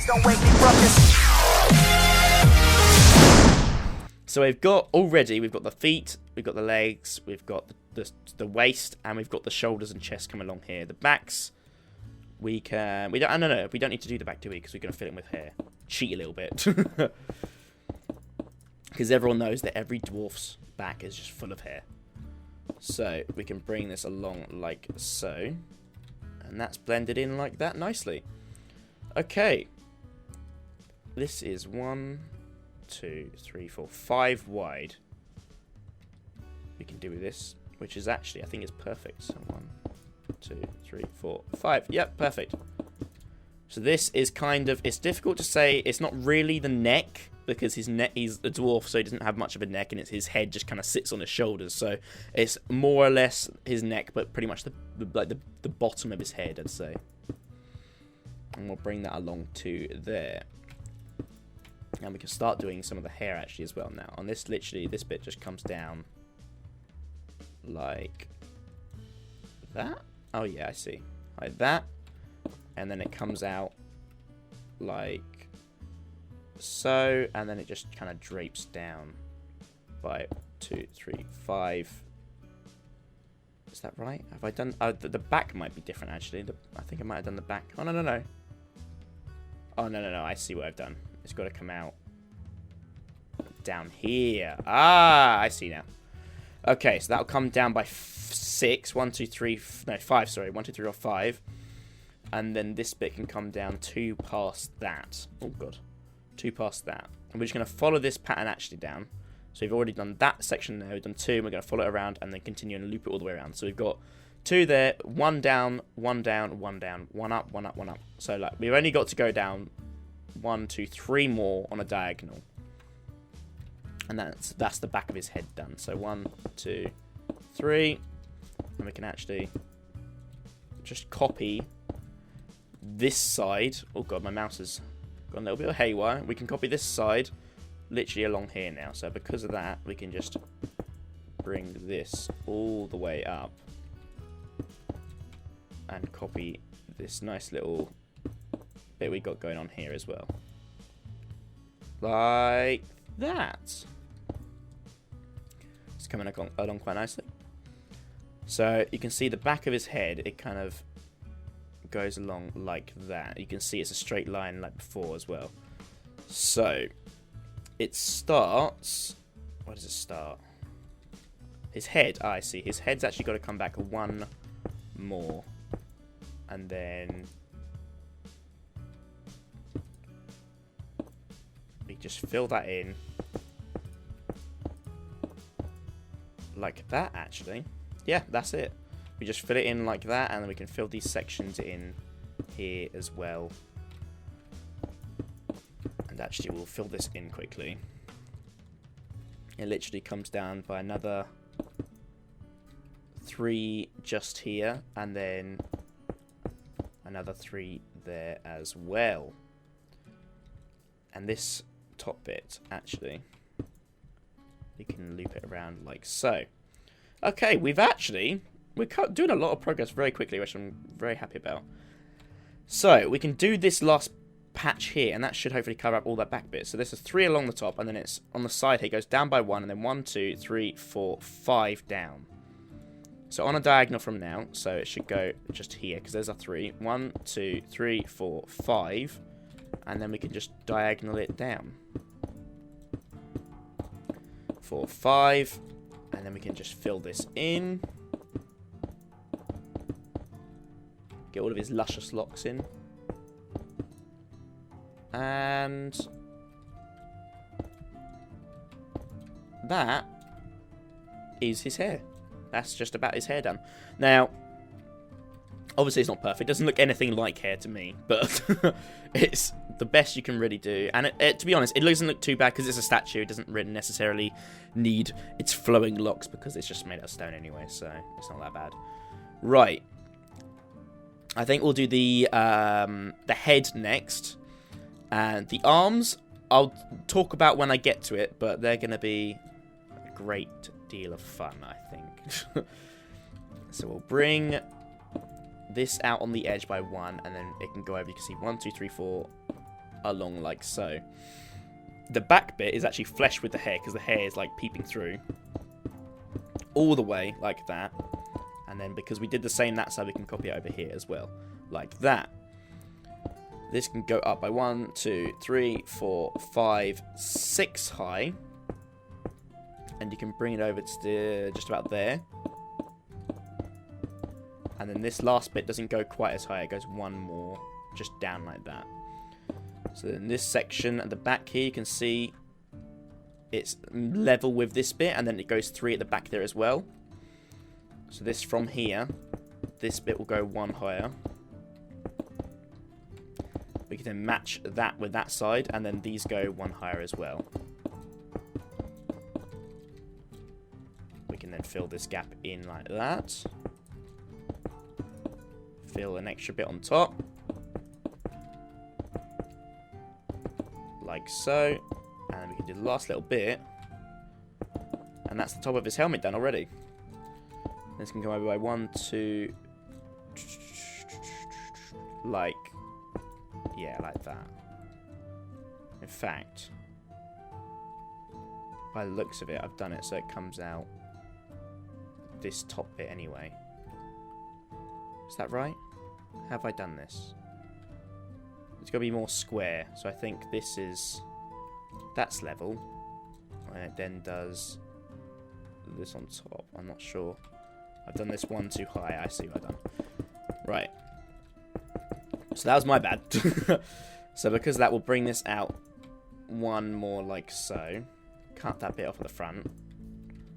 Don't wake me from this. So we've got the feet, we've got the legs, we've got the waist, and we've got the shoulders and chest coming along here. The backs, we don't need to do the back, do we? Because we're going to fill it with hair. Cheat a little bit. Because everyone knows that every dwarf's back is just full of hair. So we can bring this along like so. And that's blended in like that nicely. Okay. This is 1, 2, 3, 4, 5 wide. We can do with this, which is actually, I think is perfect. So 1, 2, 3, 4, 5. Yep, perfect. So this is kind of, it's difficult to say, it's not really the neck, because his neck, he's a dwarf, so he doesn't have much of a neck, and it's his head just kind of sits on his shoulders. So it's more or less his neck, but pretty much the bottom of his head, I'd say. And we'll bring that along to there. And we can start doing some of the hair actually as well now. On this, literally, this bit just comes down like that. Oh yeah, I see. Like that. And then it comes out like so, and then it just kind of drapes down by 2, 3, 5. Is that right? Have I done? The back might be different actually. I think I might have done the back. Oh no. Oh no. I see what I've done. It's got to come out down here. Ah, I see now. Okay, so that'll come down by 6. 1, 2, 3. No, 5. Sorry, 1, 2, 3, or 5. And then this bit can come down 2 past that. Oh god, 2 past that. And we're just going to follow this pattern actually down. So we've already done that section there. We've done 2. And we're going to follow it around and then continue and loop it all the way around. So we've got 2 there, 1 down, 1 down, 1 down, 1 up, 1 up, 1 up. So like we've only got to go down 1, 2, 3 more on a diagonal. And that's the back of his head done. So 1, 2, 3. And we can actually just copy this side. Oh god, my mouse has gone a little bit haywire. We can copy this side literally along here now. So because of that, we can just bring this all the way up and copy this nice little bit we got going on here as well. Like that. It's coming along quite nicely. So you can see the back of his head, it kind of goes along like that. You can see it's a straight line like before as well. So it starts, where does it start? His head, I see. His head's actually got to come back 1 more. And then we just fill that in like that actually. Yeah, that's it. We just fill it in like that, and then we can fill these sections in here as well. And actually we'll fill this in quickly. It literally comes down by another 3 just here, and then another 3 there as well. And this top bit, actually, you can loop it around like so. Okay, we're doing a lot of progress very quickly, which I'm very happy about. So we can do this last patch here, and that should hopefully cover up all that back bit. So this is 3 along the top, and then it's on the side here, it goes down by 1, and then 1, 2, 3, 4, 5 down. So on a diagonal from now, so it should go just here, because there's a 3. 1, 2, 3, 4, 5, and then we can just diagonal it down. 4, 5, and then we can just fill this in. Get all of his luscious locks in. And that is his hair. That's just about his hair done. Now, obviously it's not perfect. It doesn't look anything like hair to me, but it's the best you can really do. And to be honest, it doesn't look too bad because it's a statue. It doesn't really necessarily need its flowing locks because it's just made out of stone anyway, so it's not that bad. Right. I think we'll do the head next. And the arms, I'll talk about when I get to it, but they're going to be a great deal of fun, I think. So we'll bring this out on the edge by 1, and then it can go over. You can see 1, 2, 3, 4 along like so. The back bit is actually flesh with the hair, because the hair is like peeping through. All the way, like that. And then because we did the same that side, we can copy it over here as well. Like that. This can go up by 1, 2, 3, 4, 5, 6 high. And you can bring it over to just about there. And then this last bit doesn't go quite as high. It goes one more just down like that. So in this section at the back here, you can see it's level with this bit. And then it goes 3 at the back there as well. So this from here, this bit will go 1 higher. We can then match that with that side. And then these go 1 higher as well. We can then fill this gap in like that. Fill an extra bit on top. Like so. And we can do the last little bit. And that's the top of his helmet done already. This can go over by 1, 2... Like... Yeah, like that. In fact... By the looks of it, I've done it so it comes out this top bit anyway. Is that right? Have I done this? It's got to be more square. So I think this is... That's level. And it then does this on top. I'm not sure. I've done this 1 too high. I see what I've done. Right. So that was my bad. So because that will bring this out 1 more like so. Cut that bit off at the front.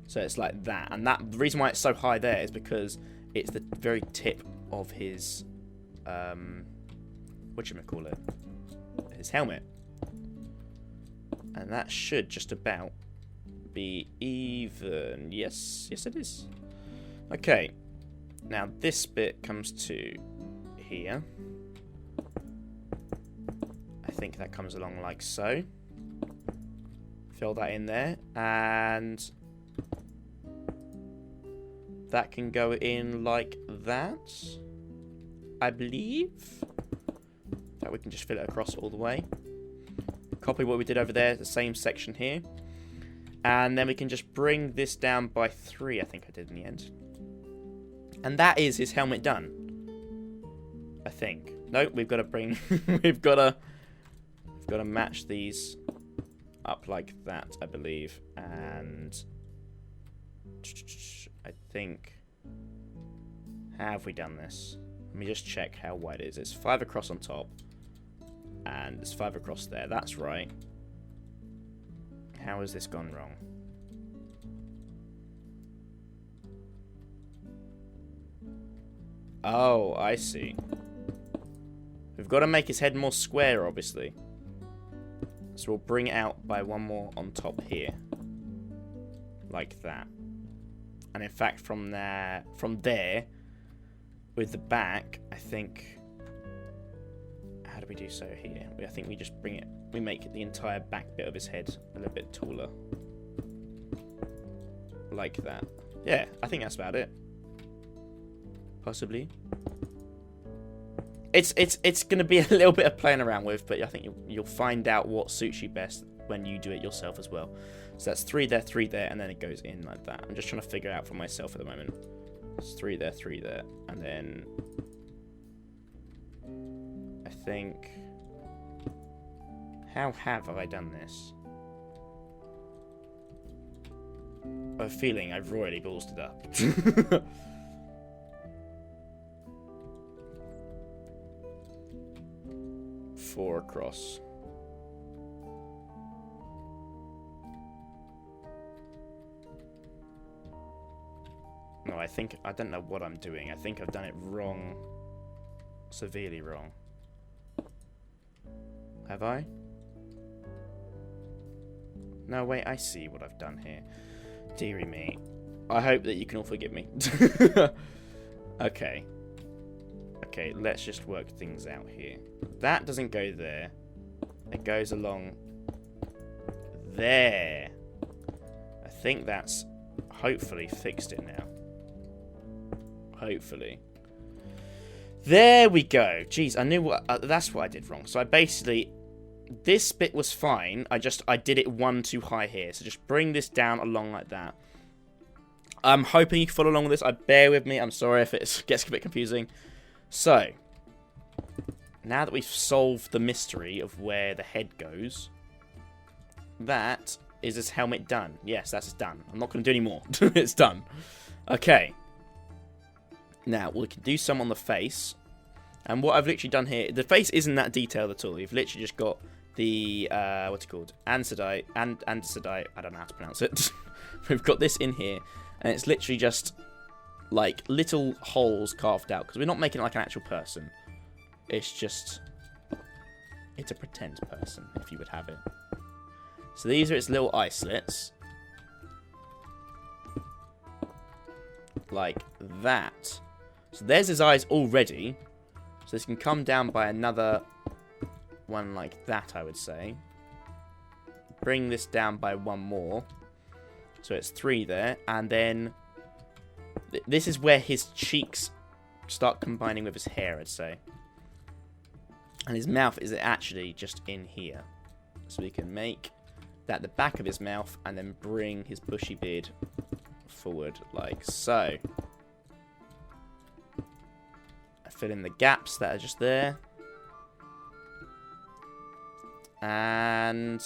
So it's like that. And that the reason why it's so high there is because it's the very tip of his whatchamacallit? His helmet. And that should just about be even. Yes, yes it is. Okay. Now this bit comes to here. I think that comes along like so. Fill that in there. And that can go in like that. I believe. That we can just fill it across all the way. Copy what we did over there, the same section here. And then we can just bring this down by 3, I think I did in the end. And that is his helmet done. I think. Nope, we've got to bring... we've got to match these up like that, I believe. And... I think... How have we done this? Let me just check how wide it is. It's 5 across on top. And it's 5 across there. That's right. How has this gone wrong? Oh, I see. We've got to make his head more square, obviously. So we'll bring it out by 1 more on top here. Like that. And in fact, from there, with the back, I think... How do we do so here? I think we just bring it... We make the entire back bit of his head a little bit taller. Like that. Yeah, I think that's about it. Possibly. It's going to be a little bit of playing around with, but I think you'll find out what suits you best when you do it yourself as well. So that's 3 there, and then it goes in like that. I'm just trying to figure it out for myself at the moment. It's 3 there, and then... I think... How have I done this? I have a feeling I've royally ballsed it up. 4 across. No, I don't know what I'm doing. I think I've done it wrong. Severely wrong. Have I? No, wait, I see what I've done here. Dearie me. I hope that you can all forgive me. Okay. Okay, let's just work things out here. That doesn't go there. It goes along there. I think that's hopefully fixed it now. Hopefully. There we go. Jeez, I knew what... that's what I did wrong. So I basically this bit was fine. I did it one too high here. So just bring this down along like that. I'm hoping you can follow along with this. Bear with me. I'm sorry if it gets a bit confusing. So, now that we've solved the mystery of where the head goes, that is his helmet done. Yes, that's done. I'm not going to do any more. It's done. Okay. Now, we can do some on the face. And what I've literally done here, the face isn't that detailed at all. You've literally just got the, what's it called? Andesite, I don't know how to pronounce it. We've got this in here, and it's literally just, like, little holes carved out, because we're not making it like an actual person. It's just, it's a pretend person, if you would have it. So these are its little eye slits. Like that. So there's his eyes already. So this can come down by another one like that, I would say. Bring this down by one more. So it's 3 there. And then this is where his cheeks start combining with his hair, I'd say. And his mouth is actually just in here. So we can make that the back of his mouth and then bring his bushy beard forward like so. Fill in the gaps that are just there. And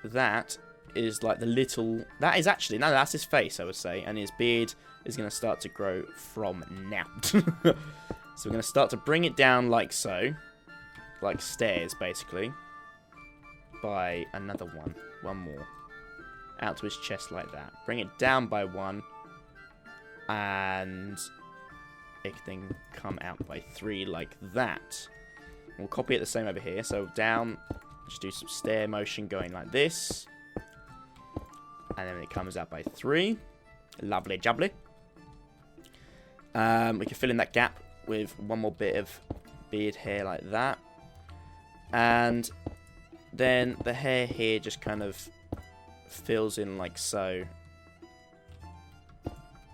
that is like the little... That is actually... No, that's his face, I would say. And his beard is going to start to grow from now. So we're going to start to bring it down like so. Like stairs, basically. By another one. One more. Out to his chest like that. Bring it down by 1. And... it can then come out by 3 like that. We'll copy it the same over here. So down, just do some stair motion going like this. And then it comes out by 3. Lovely jubbly. We can fill in that gap with one more bit of beard hair like that. And then the hair here just kind of fills in like so.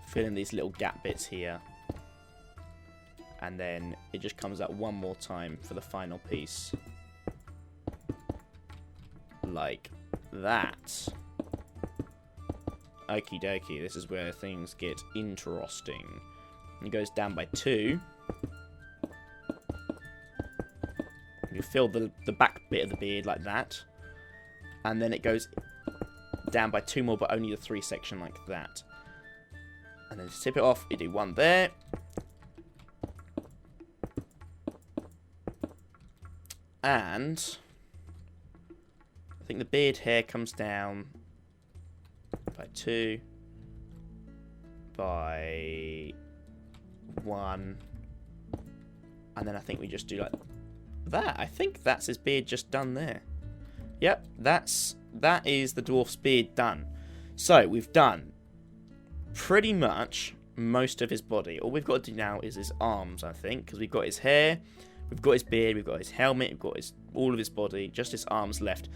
Fill in these little gap bits here. And then it just comes out one more time for the final piece. Like that. Okie dokie, this is where things get interesting. It goes down by 2. You fill the back bit of the beard like that. And then it goes down by 2 more, but only the 3 section like that. And then to tip it off, you do 1 there. And I think the beard hair comes down by 2, by 1, and then I think we just do like that. I think that's his beard just done there. Yep, that is the dwarf's beard done. So we've done pretty much most of his body. All we've got to do now is his arms, I think, because we've got his hair. We've got his beard, we've got his helmet, we've got all of his body, just his arms left.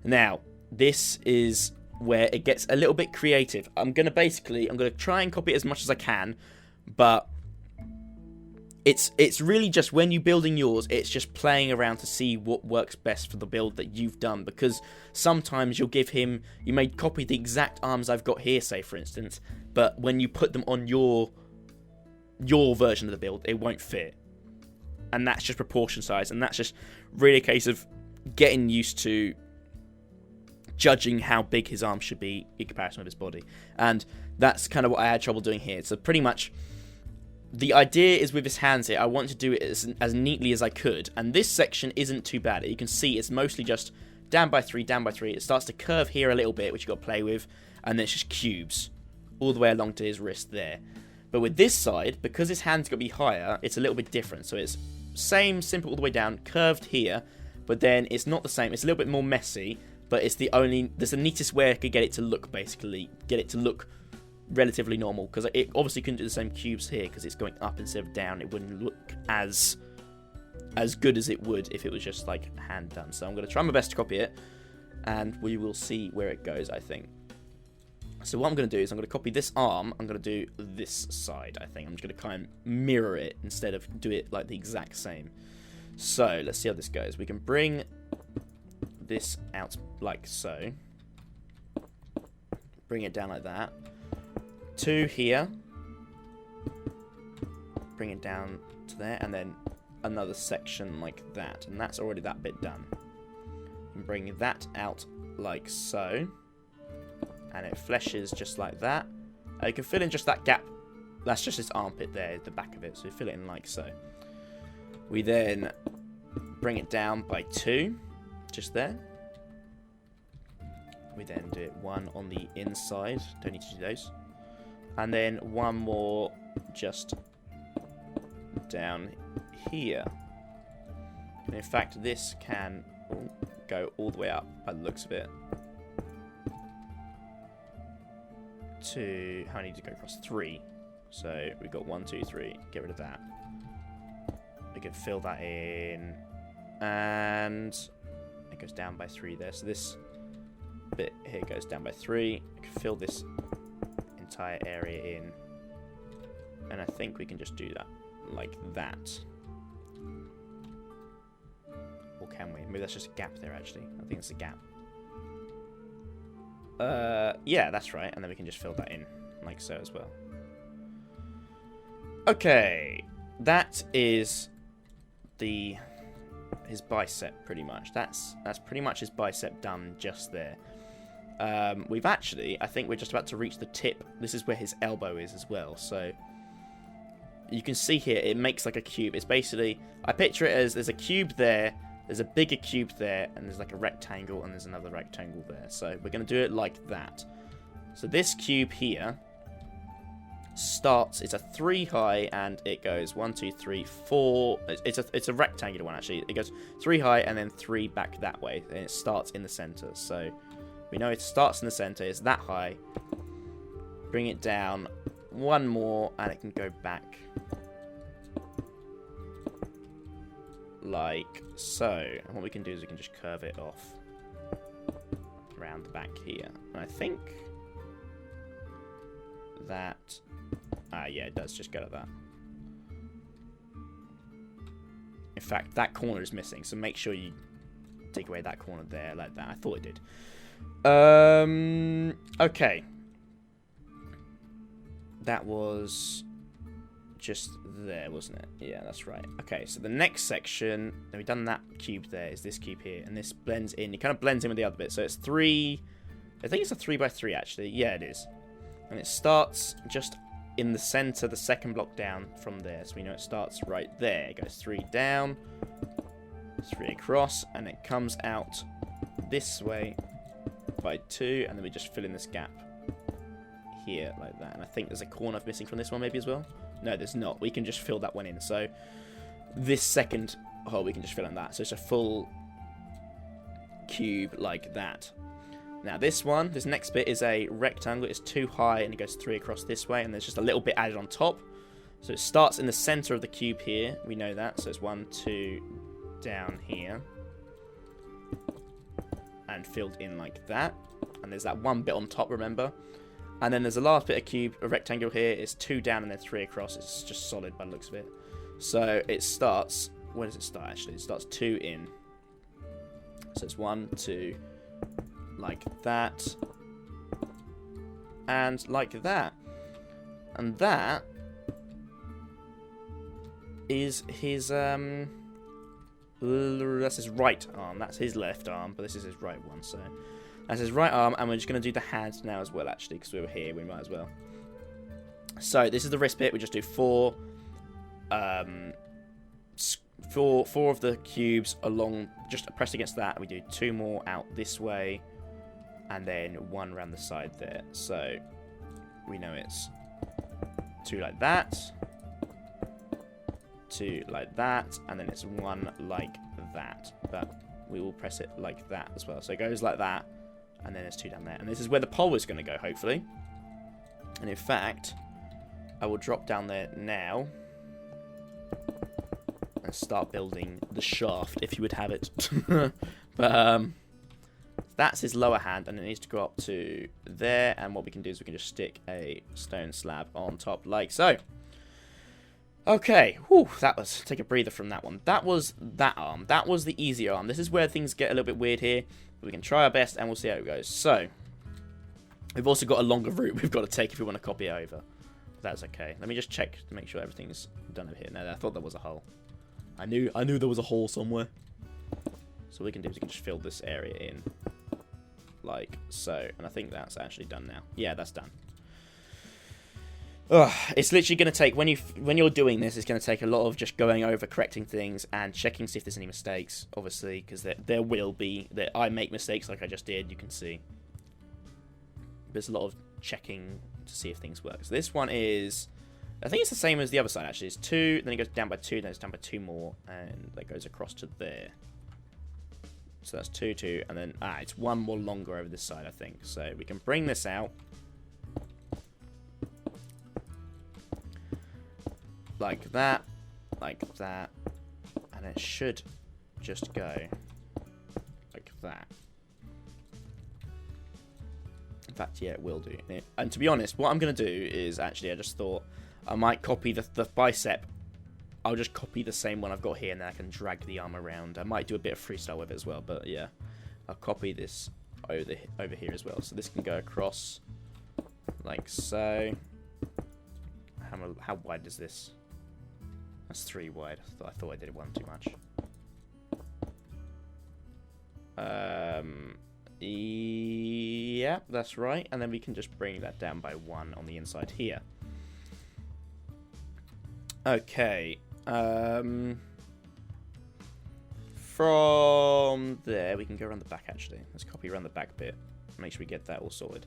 Now, this is where it gets a little bit creative. I'm going to try and copy it as much as I can, but it's really just when you're building yours, it's just playing around to see what works best for the build that you've done, because sometimes you may copy the exact arms I've got here, say, for instance, but when you put them on your version of the build, it won't fit. And that's just proportion size, and that's just really a case of getting used to judging how big his arms should be in comparison with his body. And that's kind of what I had trouble doing here. So pretty much, the idea is with his hands here, I want to do it as neatly as I could. And this section isn't too bad. You can see it's mostly just down by 3, down by 3. It starts to curve here a little bit, which you've got to play with. And then it's just cubes all the way along to his wrist there. But with this side, because his hand's got to be higher, it's a little bit different. So it's same, simple all the way down, curved here, but then it's not the same. It's a little bit more messy, but it's there's the neatest way I could get it to look, basically. Get it to look relatively normal, because it obviously couldn't do the same cubes here, because it's going up instead of down. It wouldn't look as good as it would if it was just, like, hand done. So I'm going to try my best to copy it, and we will see where it goes, I think. So what I'm going to do is I'm going to copy this arm. I'm going to do this side, I think. I'm just going to kind of mirror it instead of do it like the exact same. So let's see how this goes. We can bring this out like so. Bring it down like that. 2 here. Bring it down to there, and then another section like that. And that's already that bit done. And bring that out like so. And it fleshes just like that. You can fill in just that gap. That's just his armpit there, the back of it. So you fill it in like so. We then bring it down by 2, just there. We then do it 1 on the inside. Don't need to do those. And then 1 more just down here. And in fact, this can go all the way up by the looks of it. To how many to go across? 3. So we've got 1, 2, 3. Get rid of that. We can fill that in, and it goes down by 3 there. So this bit here goes down by 3. We can fill this entire area in, and I think we can just do that like that. Or can we? Maybe that's just a gap there. Actually, I think it's a gap. Yeah, that's right. And then we can just fill that in like so as well. Okay, that is his bicep pretty much. That's pretty much his bicep done just there. We've actually, I think we're just about to reach the tip. This is where his elbow is as well. So you can see here, it makes like a cube. It's basically, I picture it as there's a cube there. There's a bigger cube there, and there's like a rectangle, and there's another rectangle there. So we're going to do it like that. So this cube here starts, it's a 3 high, and it goes 1, 2, 3, 4. It's a rectangular one, actually. It goes 3 high, and then 3 back that way, and it starts in the center. So we know it starts in the center, it's that high. Bring it down 1 more, and it can go back like so. And what we can do is we can just curve it off around the back here. And I think that, yeah, it does just go like that. In fact, that corner is missing, so make sure you take away that corner there like that. I thought it did. Okay. That was just there, wasn't it? Yeah, that's right. Okay, so the next section, then we've done that cube there, is this cube here, and this blends in. It kind of blends in with the other bit, so it's 3, I think it's a 3 by 3 actually. Yeah, it is. And it starts just in the center, the second block down from there, so we know it starts right there. It goes 3 down, 3 across, and it comes out this way by 2, and then we just fill in this gap here like that. And I think there's a corner missing from this one maybe as well. No, there's not. We can just fill that one in. So this second hole we can just fill in that. So it's a full cube like that. Now this one, this next bit is a rectangle. It's 2 high and it goes 3 across this way, and there's just a little bit added on top. So it starts in the center of the cube here. We know that. So it's 1, 2 down here. And filled in like that. And there's that one bit on top, remember? And then there's a last bit of cube, a rectangle here. It's 2 down and then 3 across. It's just solid by the looks of it. So it starts, where does it start actually? It starts 2 in. So it's 1, 2, like that. And like that. And that is his, that's his right arm. That's his left arm, but this is his right one, so that's his right arm, and we're just going to do the hands now as well, actually, because we were here, we might as well. So this is the wrist bit. We just do 4 of the cubes along, just pressed against that. We do 2 more out this way, and then 1 around the side there. So we know it's 2 like that, 2 like that, and then it's 1 like that. But we will press it like that as well. So it goes like that, and then there's 2 down there. And this is where the pole is going to go, hopefully. And in fact, I will drop down there now and start building the shaft, if you would have it. But that's his lower hand, and it needs to go up to there. And what we can do is we can just stick a stone slab on top, like so. Okay, whew, that was, take a breather from that one. That was that arm. That was the easy arm. This is where things get a little bit weird here. But we can try our best and we'll see how it goes. So, we've also got a longer route we've got to take if we want to copy it over. That's okay. Let me just check to make sure everything's done over here. No, I thought there was a hole. I knew there was a hole somewhere. So what we can do is we can just fill this area in. Like so. And I think that's actually done now. Yeah, that's done. Ugh, it's literally going to take, when you're doing this, it's going to take a lot of just going over, correcting things, and checking see if there's any mistakes, obviously, because there will be. I make mistakes like I just did, you can see. There's a lot of checking to see if things work. So this one is, I think it's the same as the other side, actually. It's 2, then it goes down by 2, then it's down by 2 more, and that goes across to there. So that's 2, 2, and then, it's 1 more longer over this side, I think. So we can bring this out. Like that, and it should just go like that. In fact, yeah, it will do. And to be honest, what I'm going to do is, actually, I just thought I might copy the bicep. I'll just copy the same one I've got here, and then I can drag the arm around. I might do a bit of freestyle with it as well, but yeah. I'll copy this over here as well. So this can go across like so. How wide is this? That's 3 wide. I thought I did 1 too much. Yeah, that's right. And then we can just bring that down by 1 on the inside here. Okay. From there, we can go around the back, actually. Let's copy around the back bit. Make sure we get that all sorted.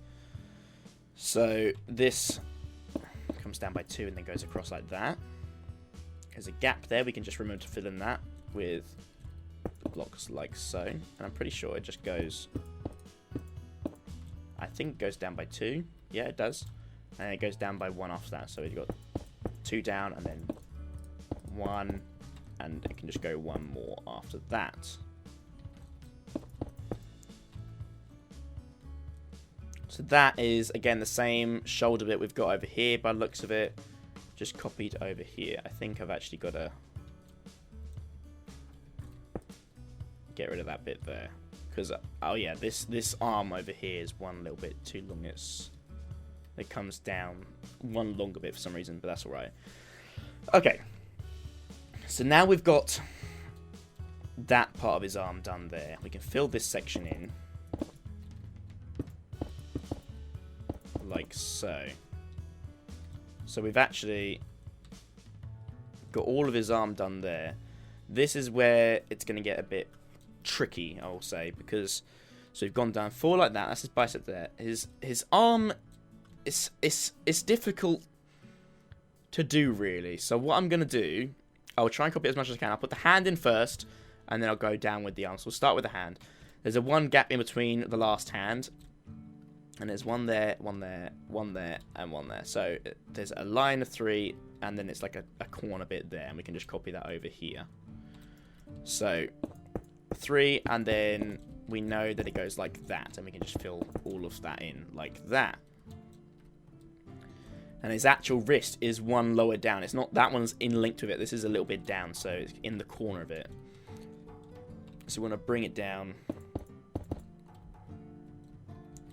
So, this comes down by 2 and then goes across like that. There's a gap there. We can just remember to fill in that with blocks like so. And I'm pretty sure it just goes... I think it goes down by 2. Yeah, it does. And it goes down by 1 after that. So we've got 2 down and then 1. And it can just go 1 more after that. So that is, again, the same shoulder bit we've got over here by the looks of it. Just copied over here. I think I've actually got to get rid of that bit there. Because, oh yeah, this arm over here is 1 little bit too long. It comes down 1 longer bit for some reason, but that's alright. Okay. So now we've got that part of his arm done there. We can fill this section in. Like so. So we've actually got all of his arm done there. This is where it's going to get a bit tricky, I will say, because so we've gone down 4 like that. That's his bicep there. His arm it's difficult to do, really. So what I'm going to do, I'll try and copy it as much as I can. I'll put the hand in first, and then I'll go down with the arm. So we'll start with the hand. There's a 1 gap in between the last hand. And there's 1 there, 1 there, 1 there, and 1 there. So there's a line of 3, and then it's like a corner bit there. And we can just copy that over here. So 3, and then we know that it goes like that. And we can just fill all of that in like that. And his actual wrist is 1 lower down. It's not, that one's in linked with it. This is a little bit down, so it's in the corner of it. So we want to bring it down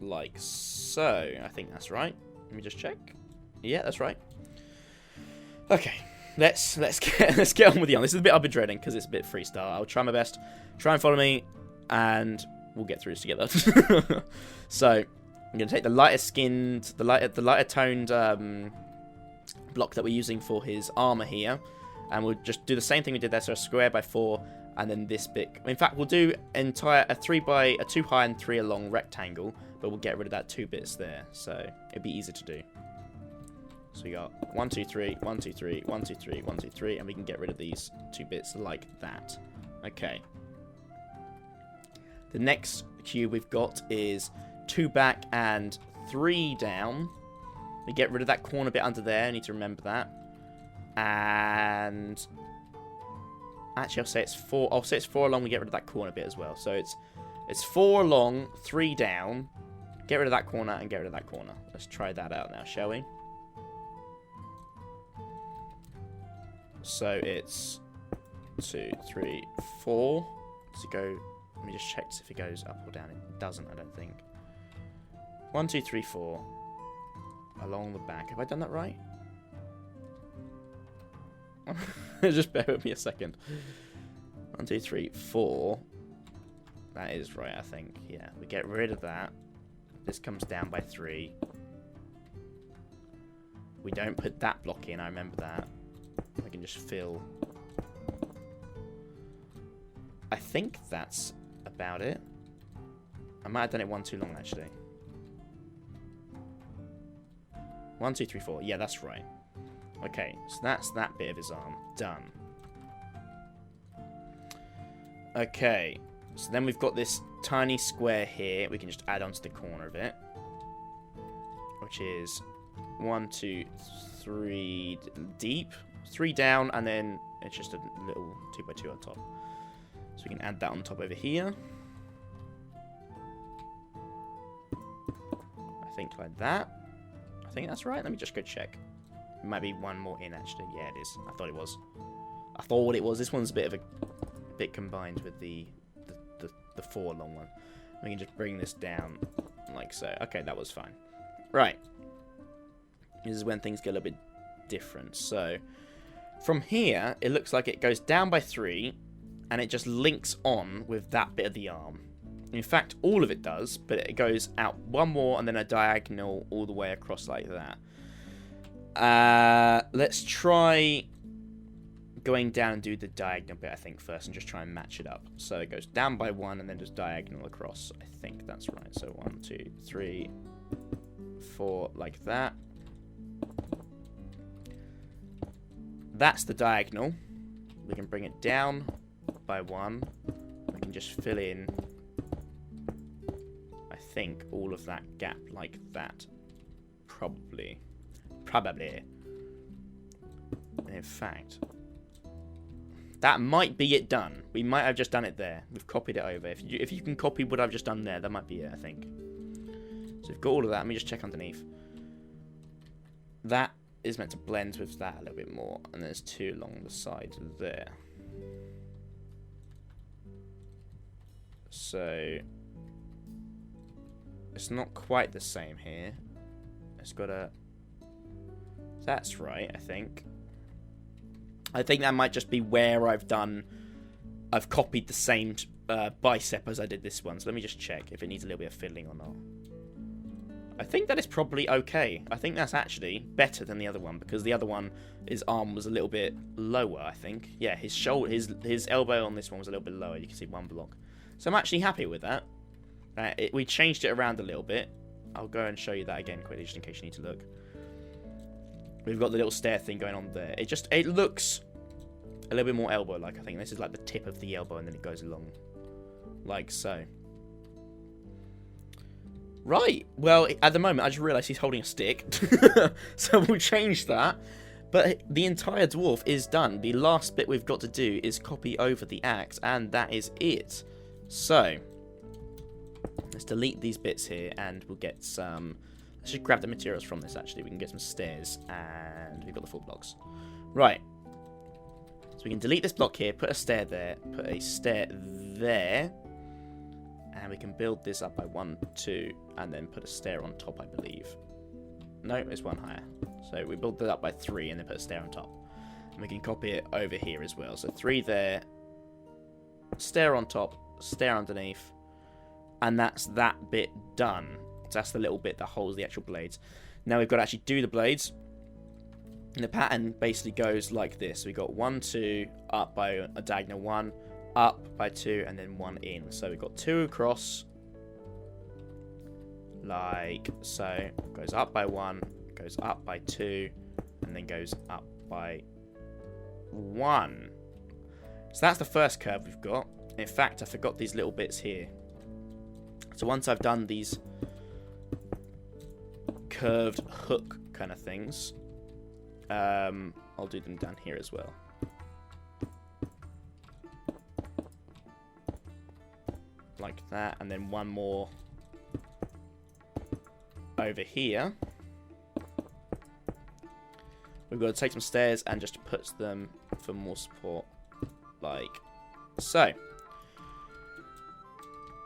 like so. I think that's right. Let me just check. Yeah, that's right. Okay, let's get on with the arm. This is a bit I've been dreading because it's a bit freestyle. I'll try my best. Try and follow me, and we'll get through this together. So I'm gonna take the lighter skinned, the lighter toned block that we're using for his armor here, and we'll just do the same thing we did there. So a square by 4, and then this bit. In fact, we'll do a 2 high and 3 along rectangle. But we'll get rid of that 2 bits there, so it'd be easy to do. So we got 1, 2, 3, 1, 2, 3, 1, 2, 3, 1, 2, 3, and we can get rid of these 2 bits like that. Okay. The next cube we've got is 2 back and 3 down. We get rid of that corner bit under there. I need to remember that. And actually, I'll say it's 4. I'll say it's 4 along. We get rid of that corner bit as well. So it's 4 along, 3 down. Get rid of that corner and get rid of that corner. Let's try that out now, shall we? So it's 2, 3, 4. Does it go? Let me just check if it goes up or down. It doesn't, I don't think. 1, 2, 3, 4. Along the back. Have I done that right? Just bear with me a second. 1, 2, 3, 4. That is right, I think. Yeah, we get rid of that. This comes down by 3. We don't put that block in, I remember that. I can just fill. I think that's about it. I might have done it one too long, actually. 1, 2, 3, 4. Yeah, that's right. Okay, so that's that bit of his arm. Done. Okay, so then we've got this tiny square here. We can just add onto the corner of it. Which is 1, 2, 3 deep. 3 down, and then it's just a little 2x2 on top. So we can add that on top over here. I think like that. I think that's right. Let me just go check. It might be one more in, actually. Yeah, it is. I thought it was. I thought it was. This one's a bit combined with the 4 long one. We can just bring this down like so. Okay, that was fine. Right. This is when things get a little bit different. So from here, it looks like it goes down by 3, and it just links on with that bit of the arm. In fact, all of it does, but it goes out one more and then a diagonal all the way across like that. Let's try going down and do the diagonal bit, I think, first, and just try and match it up. So it goes down by 1 and then just diagonal across. I think that's right. So 1, 2, 3, 4, like that. That's the diagonal. We can bring it down by 1. We can just fill in, I think, all of that gap like that. Probably. In fact, that might be it done. We might have just done it there. We've copied it over. If you can copy what I've just done there, that might be it, I think. So we've got all of that. Let me just check underneath. That is meant to blend with that a little bit more, and there's 2 along the side there. So it's not quite the same here. It's got a... That's right, I think. I think that might just be where I've copied the same bicep as I did this one. So let me just check if it needs a little bit of filling or not. I think that is probably okay. I think that's actually better than the other one, because the other one, his arm was a little bit lower, I think. Yeah, his shoulder, his elbow on this one was a little bit lower. You can see 1 block. So I'm actually happy with that. We changed it around a little bit. I'll go and show you that again quickly, just in case you need to look. We've got the little stair thing going on there. It looks a little bit more elbow-like, I think. This is like the tip of the elbow, and then it goes along like so. Right, well, at the moment, I just realised he's holding a stick. So we'll change that. But the entire dwarf is done. The last bit we've got to do is copy over the axe, and that is it. So let's delete these bits here, and we'll get some... Let's just grab the materials from this, actually. We can get some stairs, and we've got the 4 blocks. Right. So we can delete this block here, put a stair there, put a stair there. And we can build this up by 1, 2, and then put a stair on top, I believe. No, it's 1 higher. So we build that up by 3, and then put a stair on top. And we can copy it over here as well. So 3 there, stair on top, stair underneath, and that's that bit done. So that's the little bit that holds the actual blades. Now we've got to actually do the blades. And the pattern basically goes like this. So we've got 1, 2, up by a diagonal 1, up by 2, and then 1 in. So we've got 2 across, like so. Goes up by 1, goes up by 2, and then goes up by 1. So that's the first curve we've got. In fact, I forgot these little bits here. So once I've done these curved hook kind of things, I'll do them down here as well. Like that, and then 1 more over here. We've got to take some stairs and just put them for more support, like so.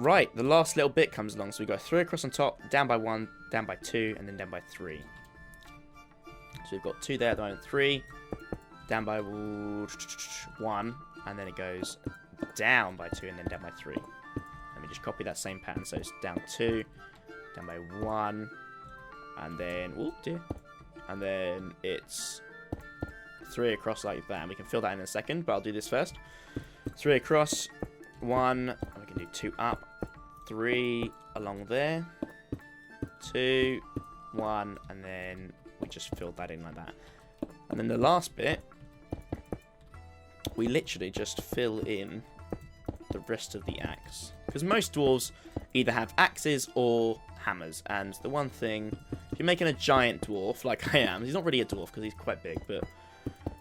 Right, the last little bit comes along, so we go 3 across on top, down by 1, down by 2, and then down by 3. So we've got 2 there at the moment, 3, down by 1, and then it goes down by 2, and then down by 3. Let me just copy that same pattern, so it's down 2, down by 1, and then, oh dear, and then it's 3 across like that, and we can fill that in a second, but I'll do this first. 3 across, 1, and we can do 2 up, 3 along there, 2, 1, and then we just filled that in like that. And then the last bit, we literally just fill in the rest of the axe. Because most dwarves either have axes or hammers, and the one thing, if you're making a giant dwarf, like I am, he's not really a dwarf because he's quite big, but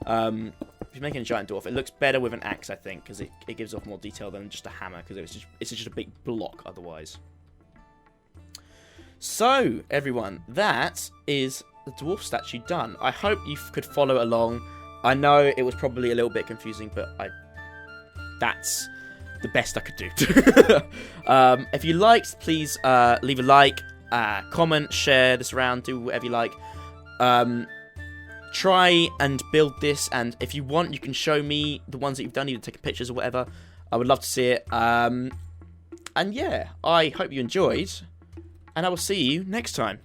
if you're making a giant dwarf, it looks better with an axe, I think, because it gives off more detail than just a hammer, because it's just a big block otherwise. So, everyone, that is the dwarf statue done. I hope you could follow along. I know it was probably a little bit confusing, but that's the best I could do. If you liked, please leave a like, comment, share this around, do whatever you like. Try and build this, and if you want, you can show me the ones that you've done, either taking pictures or whatever. I would love to see it. And yeah, I hope you enjoyed, and I will see you next time.